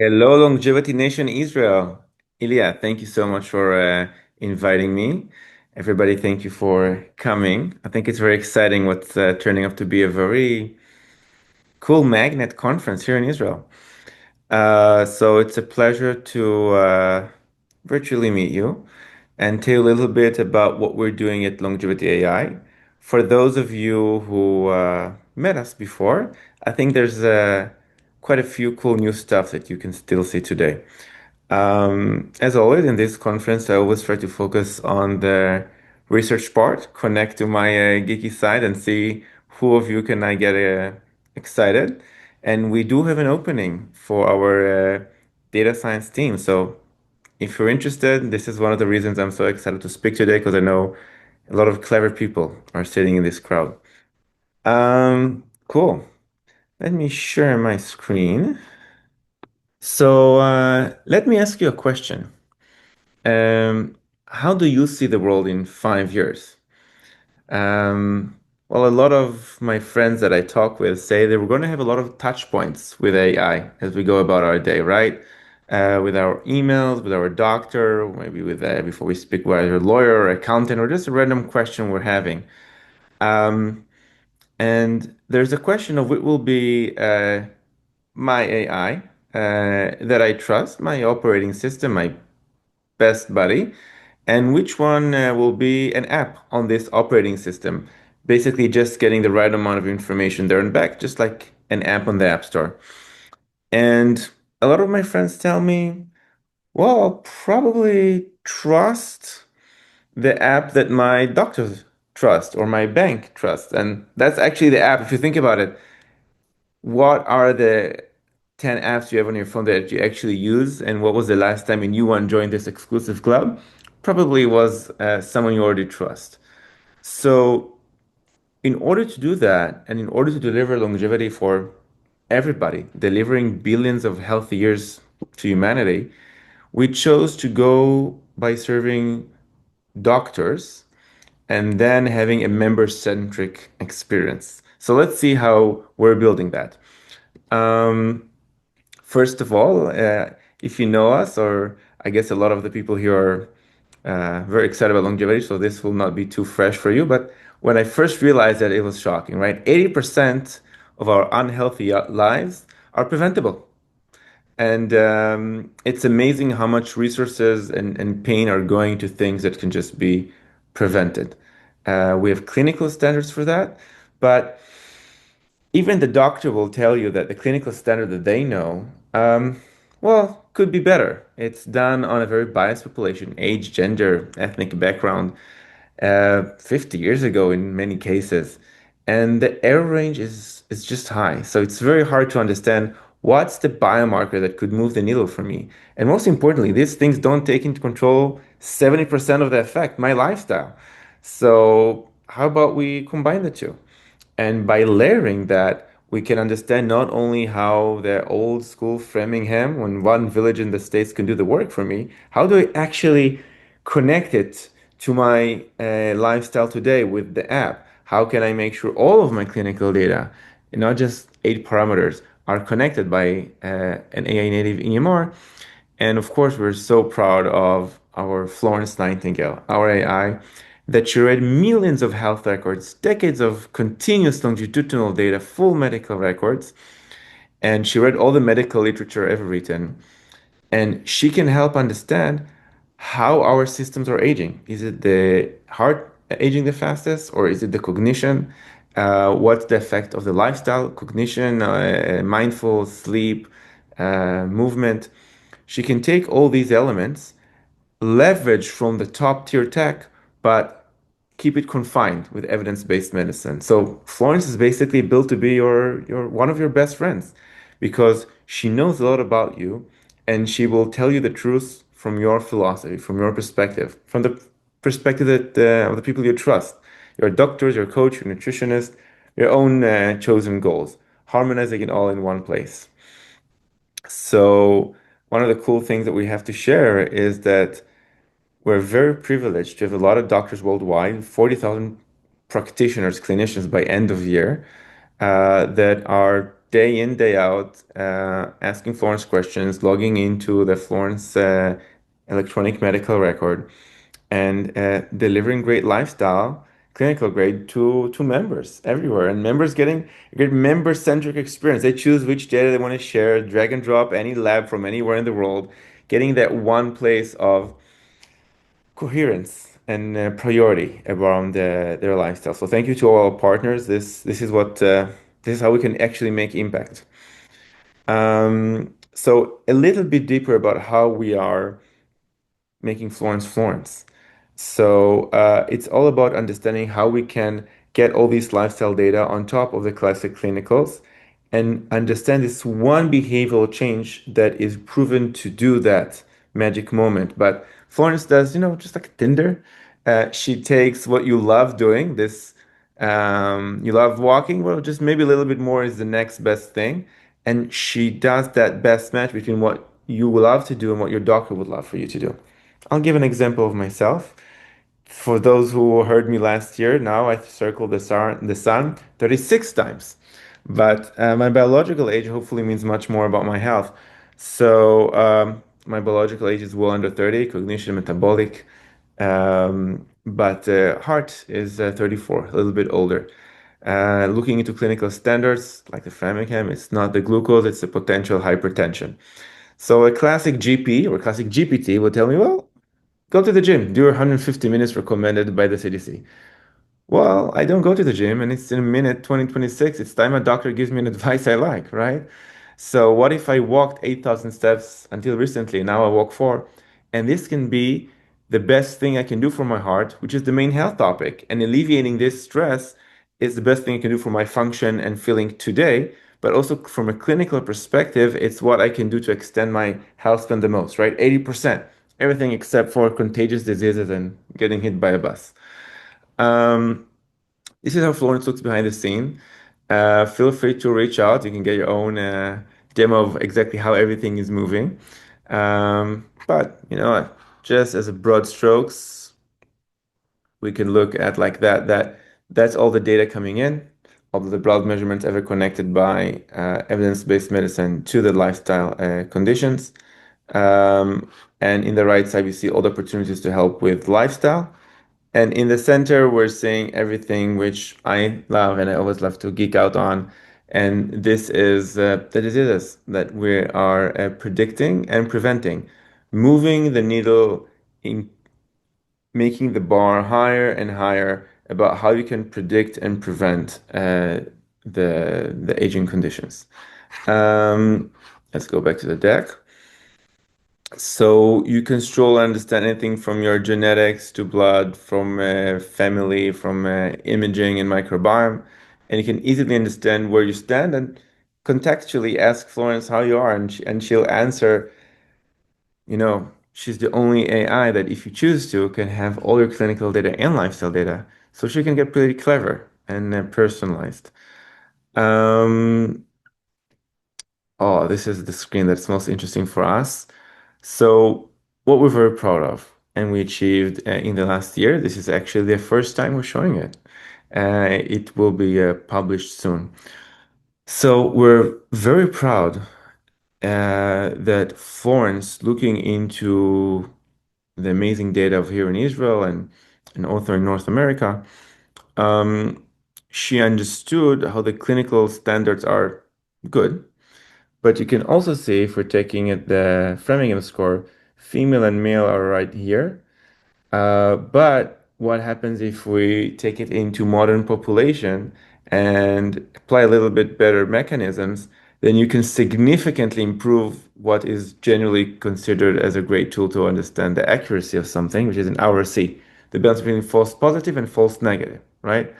Hello, Longevity Nation Israel. Ilya, thank you so much for inviting me. Everybody, thank you for coming. I think it's very exciting what's turning up to be a very cool magnet conference here in Israel. So it's a pleasure to virtually meet you and tell you a little bit about what we're doing at Longevity AI. For those of you who met us before, I think there's quite a few cool new stuff that you can still see today. As always, in this conference, I always try to focus on the research part, connect to my geeky side, and see who of you can I get excited. And we do have an opening for our data science team. So if you're interested, this is one of the reasons I'm so excited to speak today because I know a lot of clever people are sitting in this crowd. Cool. Let me share my screen. So let me ask you a question. How do you see the world in 5 years? Um, well, a lot of my friends that I talk with say that we're going to have a lot of touch points with AI as we go about our day, right? With our emails, with our doctor, maybe with before we speak with a lawyer or accountant, or just a random question we're having. Um, and there's a question of what will be my AI that I trust, my operating system, my best buddy, and which one will be an app on this operating system. Basically, just getting the right amount of information there and back, just like an app on the App Store. And a lot of my friends tell me, well, I'll probably trust the app that my doctors trust or my bank trusts. And that's actually the app. If you think about it, what are the 10 apps you have on your phone that you actually use? And what was the last time you knew one joined this exclusive club? Probably was someone you already trust. So, in order to do that, and in order to deliver longevity for everybody, delivering billions of healthy years to humanity, we chose to go by serving doctors and then having a member-centric experience. So let's see how we're building that. Um, First of all, if you know us, or I guess a lot of the people here are very excited about longevity, so this will not be too fresh for you. But when I first realized that, it was shocking, right? 80% of our unhealthy lives are preventable. And it's amazing how much resources and pain are going to things that can just be prevented. We have clinical standards for that, but even the doctor will tell you that the clinical standard that they know, well, could be better. It's done on a very biased population, age, gender, ethnic background, 50 years ago in many cases. And the error range is just high. So it's very hard to understand what's the biomarker that could move the needle for me. And most importantly, these things don't take into control 70% of the effect, my lifestyle. So how about we combine the two? And by layering that, we can understand not only how the old school Framingham, when one village in the States can do the work for me, how do I actually connect it to my lifestyle today with the app? How can I make sure all of my clinical data, and not just 8 parameters, are connected by an AI native EMR? And of course, we're so proud of our Florence Nightingale, our AI, that she read millions of health records, decades of continuous longitudinal data, full medical records, and she read all the medical literature ever written. And she can help understand how our systems are aging. Is it the heart aging the fastest, or is it the cognition? What's the effect of the lifestyle, cognition, mindful sleep, movement? She can take all these elements, leverage from the top tier tech, but keep it confined with evidence-based medicine. So Florence is basically built to be your one of your best friends because she knows a lot about you and she will tell you the truth from your philosophy, from your perspective, from the perspective that of the people you trust, your doctors, your coach, your nutritionist, your own chosen goals, harmonizing it all in one place. So one of the cool things that we have to share is that we're very privileged to have a lot of doctors worldwide, 40,000 practitioners, clinicians by end of year, that are day in, day out, asking Florence questions, logging into the Florence electronic medical record, and delivering great lifestyle, clinical grade to members everywhere, and members getting a great member-centric experience. They choose which data they want to share, drag and drop any lab from anywhere in the world, getting that one place of coherence and priority around their lifestyle. So thank you to all our partners. This is how we can actually make impact. So a little bit deeper about how we are making Florence Florence. So it's all about understanding how we can get all these lifestyle data on top of the classic clinicals and understand this one behavioral change that is proven to do that magic moment. But Florence does, just like Tinder. She takes what you love doing, you love walking, well, just maybe a little bit more is the next best thing. And she does that best match between what you love to do and what your doctor would love for you to do. I'll give an example of myself. For those who heard me last year, now I circled the sun 36 times. But my biological age hopefully means much more about my health. So my biological age is well under 30, cognition, metabolic. But heart is 34, a little bit older. Looking into clinical standards like the Framingham, it's not the glucose, it's the potential hypertension. So a classic GP or classic GPT will tell me, well, go to the gym, do your 150 minutes recommended by the CDC. Well, I don't go to the gym and it's in a minute 2026. It's time a doctor gives me an advice I like, right? So what if I walked 8,000 steps until recently? Now I walk four. And this can be the best thing I can do for my heart, which is the main health topic. And alleviating this stress is the best thing I can do for my function and feeling today. But also from a clinical perspective, it's what I can do to extend my health span the most, right? 80%. Everything except for contagious diseases and getting hit by a bus. Um, this is how Florence looks behind the scene. Feel free to reach out. You can get your own demo of exactly how everything is moving. But just as a broad strokes, we can look at like that's all the data coming in, all of the blood measurements ever connected by evidence-based medicine to the lifestyle conditions. Um, and in the right side, we see all the opportunities to help with lifestyle. And in the center, we're seeing everything which I love and I always love to geek out on. And this is the diseases that we are predicting and preventing, moving the needle in making the bar higher and higher about how you can predict and prevent the aging conditions. Let's go back to the deck. So you can stroll and understand anything from your genetics to blood, from family, from imaging and microbiome, and you can easily understand where you stand and contextually ask Florence how you are, and she'll answer. She's the only AI that, if you choose to, can have all your clinical data and lifestyle data, so she can get pretty clever and personalized. Um, oh, this is the screen that's most interesting for us. So, what we're very proud of, and we achieved in the last year, this is actually the first time we're showing it. It will be published soon. So, we're very proud that Florence, looking into the amazing data of here in Israel and an author in North America, um, she understood how the clinical standards are good. But you can also see, if we're taking it the Framingham score, female and male are right here. But what happens if we take it into modern population and apply a little bit better mechanisms, then you can significantly improve what is generally considered as a great tool to understand the accuracy of something, which is an RC, the balance between false positive and false negative, right?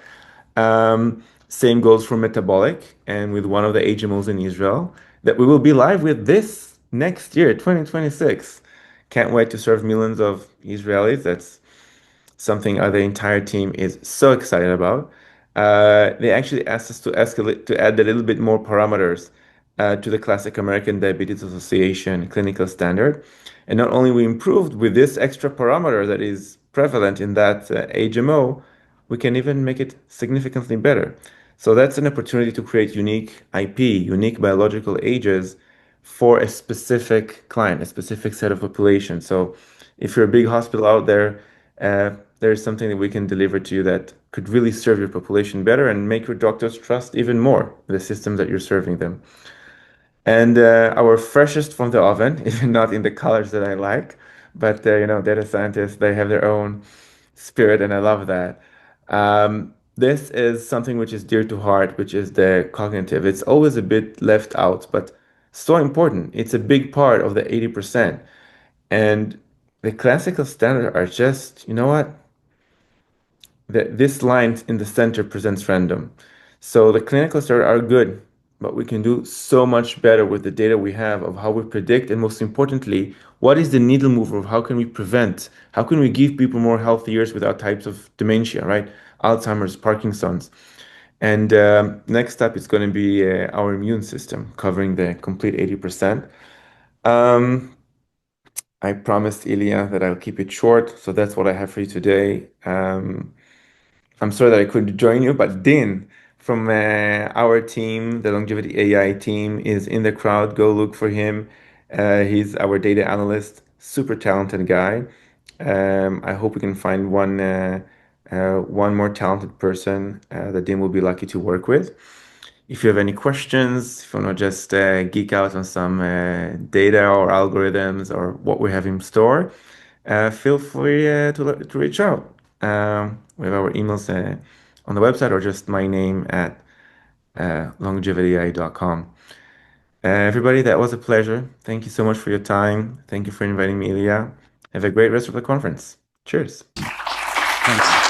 Same goes for metabolic and with one of the HMOs in Israel that we will be live with this next year, 2026. Can't wait to serve millions of Israelis. That's something the entire team is so excited about. They actually asked us to escalate to add a little bit more parameters to the classic American Diabetes Association clinical standard. And not only we improved with this extra parameter that is prevalent in that HMO, we can even make it significantly better. So that's an opportunity to create unique IP, unique biological ages for a specific client, a specific set of population. So if you're a big hospital out there, there's something that we can deliver to you that could really serve your population better and make your doctors trust even more the systems that you're serving them. And our freshest from the oven, even not in the colors that I like, but data scientists, they have their own spirit, and I love that. This is something which is dear to heart, which is the cognitive. It's always a bit left out, but so important. It's a big part of the 80%. And the classical standards are just, you know what? This line in the center presents random. So the clinical studies are good, but we can do so much better with the data we have of how we predict, and most importantly, what is the needle mover of how can we prevent, how can we give people more healthy years without types of dementia, right? Alzheimer's, Parkinson's. And next up is going to be our immune system, covering the complete 80%. Um, I promised Ilya that I'll keep it short, so that's what I have for you today. I'm sorry that I couldn't join you, but Din from our team, the Longevity AI team, is in the crowd. Go look for him. He's our data analyst, super talented guy. I hope we can find one more talented person that Din will be lucky to work with. If you have any questions, if you want to just geek out on some data or algorithms or what we have in store, feel free to reach out. We have our emails on the website or just my name at longevityi.com. Everybody, that was a pleasure. Thank you so much for your time. Thank you for inviting me, Ilya. Have a great rest of the conference. Cheers. Thanks.